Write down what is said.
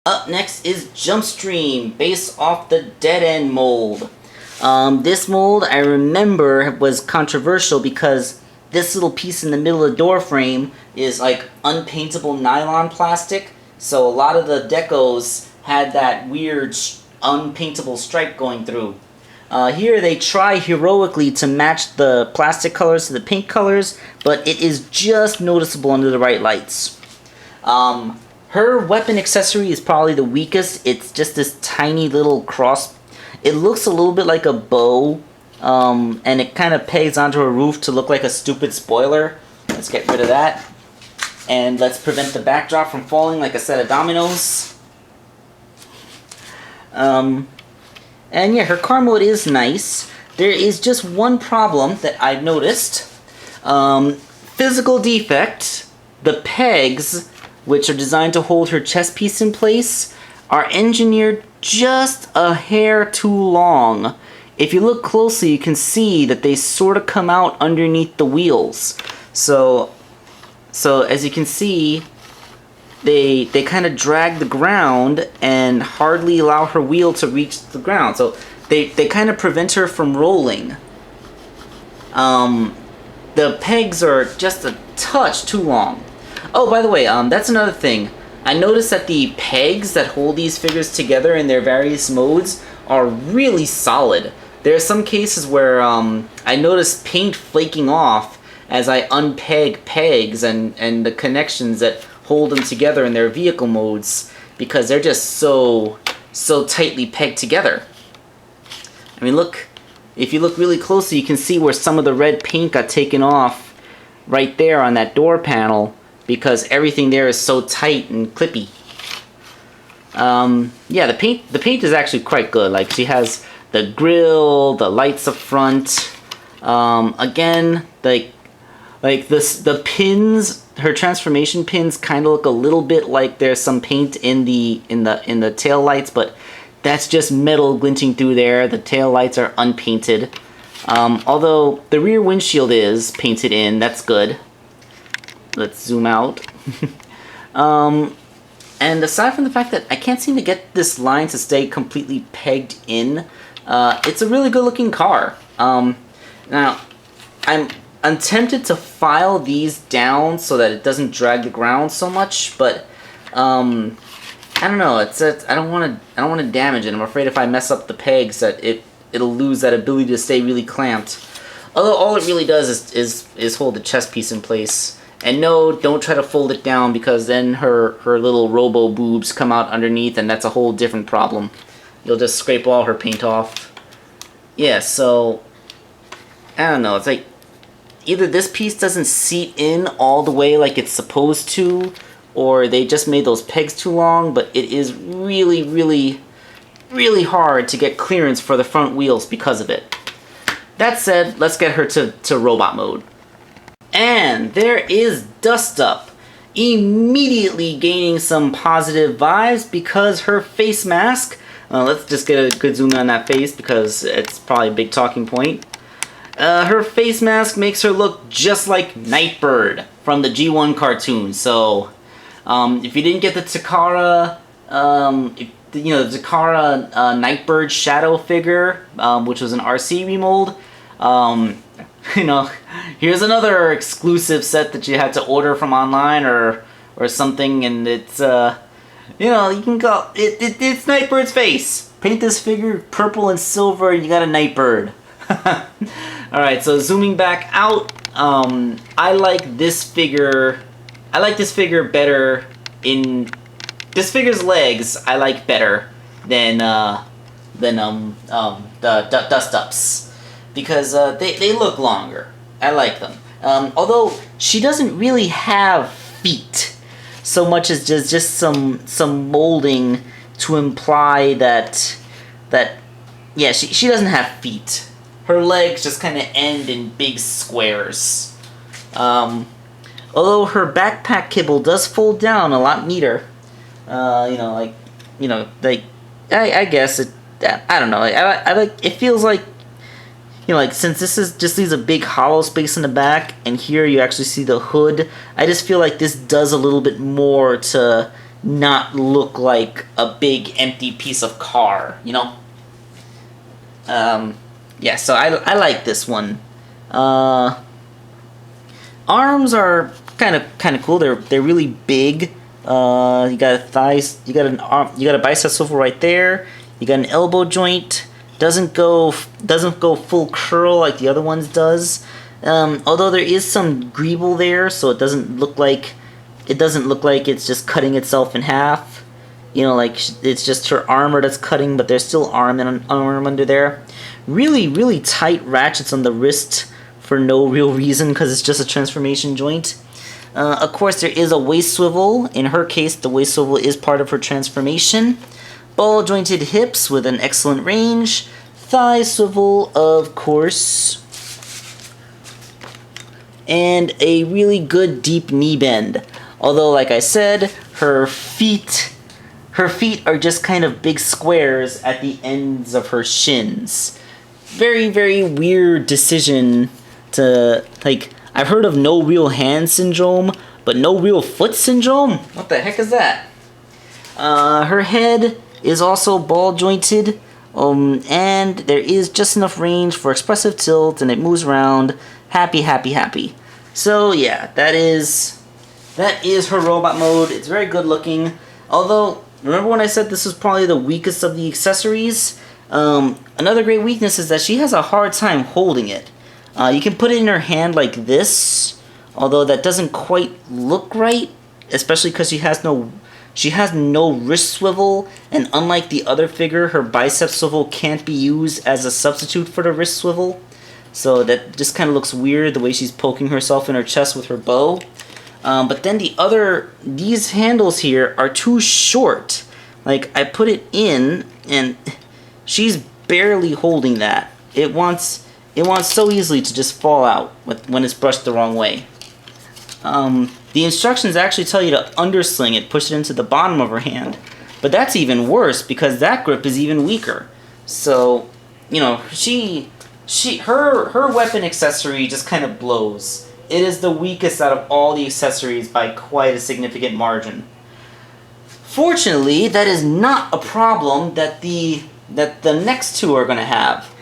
Up next is Jumpstream, based off the Dead End mold. This mold, I remember, was controversial because this little piece in the middle of the door frame is like unpaintable nylon plastic, so a lot of the decos had that weird unpaintable stripe going through. Here they try heroically to match the plastic colors to the paint colors, but it is just noticeable under the right lights. Her weapon accessory is probably the weakest. It's just this tiny little cross. It looks a little bit like a bow, and it kind of pegs onto a roof to look like a stupid spoiler. Let's get rid of that. And let's prevent the backdrop from falling like a set of dominoes. And yeah, her car mode is nice. There is just one problem that I've noticed. Physical defect. The pegs, which are designed to hold her chest piece in place, are engineered just a hair too long. If you look closely, you can see that they sort of come out underneath the wheels. So as you can see, they kind of drag the ground and hardly allow her wheel to reach the ground. So they kind of prevent her from rolling. The pegs are just a touch too long. Oh, by the way, that's another thing. I noticed that the pegs that hold these figures together in their various modes are really solid. There are some cases where I noticed paint flaking off as I unpeg pegs and the connections that hold them together in their vehicle modes, because they're just so tightly pegged together. I mean, look, if you look really closely, you can see where some of the red paint got taken off right there on that door panel, because everything there is so tight and clippy. Yeah, the paint is actually quite good. Like, she has the grill, the lights up front. Again, like the pins, her transformation pins kind of look a little bit like there's some paint in the tail lights, but that's just metal glinting through there. The tail lights are unpainted. Although the rear windshield is painted in, that's good. Let's zoom out. And aside from the fact that I can't seem to get this line to stay completely pegged in, it's a really good looking car. Now, I'm tempted to file these down so that it doesn't drag the ground so much, but I don't know. I don't want to damage it. I'm afraid if I mess up the pegs that it'll lose that ability to stay really clamped. Although all it really does is hold the chest piece in place. And no, don't try to fold it down, because then her little robo boobs come out underneath, and that's a whole different problem. You'll just scrape all her paint off. Yeah, so I don't know. It's like either this piece doesn't seat in all the way like it's supposed to, or they just made those pegs too long, but it is really, really, really hard to get clearance for the front wheels because of it. That said, let's get her to robot mode. And there is Dust Up, immediately gaining some positive vibes because her face mask, let's just get a good zoom in on that face because it's probably a big talking point. Her face mask makes her look just like Nightbird from the G1 cartoon. So if you didn't get the Takara, the Takara Nightbird Shadow figure, which was an RC remold, here's another exclusive set that you had to order from online or something, and it's you can go. It's Nightbird's face. Paint this figure purple and silver, and you got a Nightbird. All right, so zooming back out, I like this figure. I like this figure better in this figure's legs. I like better than the Dust Ups, because they look longer. I like them. Although she doesn't really have feet so much as just some molding to imply that yeah, she doesn't have feet. Her legs just kind of end in big squares. Although her backpack kibble does fold down a lot neater. I guess it. I don't know. I like. It feels like, since this just leaves a big hollow space in the back, and here you actually see the hood. I just feel like this does a little bit more to not look like a big empty piece of car, you know? Yeah, so I like this one. Arms are kind of cool. They're really big. You got a thighs. You got an arm. You got a bicep swivel right there. You got an elbow joint. Doesn't go full curl like the other ones does. Although there is some greeble there, so it doesn't look like it's just cutting itself in half. You know, like it's just her armor that's cutting, but there's still arm under there. Really, really tight ratchets on the wrist for no real reason because it's just a transformation joint. Of course, there is a waist swivel. In her case, the waist swivel is part of her transformation. Ball jointed hips with an excellent range. Thigh swivel, of course. And a really good deep knee bend. Although, like I said, her feet are just kind of big squares at the ends of her shins. Very, very weird decision to, like, I've heard of no real hand syndrome, but no real foot syndrome? What the heck is that? Her head is also ball jointed, and there is just enough range for expressive tilt, and it moves around. Happy, happy, happy. So yeah, that is her robot mode. It's very good looking. Although, remember when I said this was probably the weakest of the accessories? Another great weakness is that she has a hard time holding it. You can put it in her hand like this, although that doesn't quite look right, especially because she has no wrist swivel, and unlike the other figure, her bicep swivel can't be used as a substitute for the wrist swivel. So that just kind of looks weird, the way she's poking herself in her chest with her bow. But then these handles here are too short. Like, I put it in, and she's barely holding that. It wants so easily to just fall out when it's brushed the wrong way. The instructions actually tell you to undersling it, push it into the bottom of her hand. But that's even worse because that grip is even weaker. So, you know, her weapon accessory just kind of blows. It is the weakest out of all the accessories by quite a significant margin. Fortunately, that is not a problem that the next two are going to have.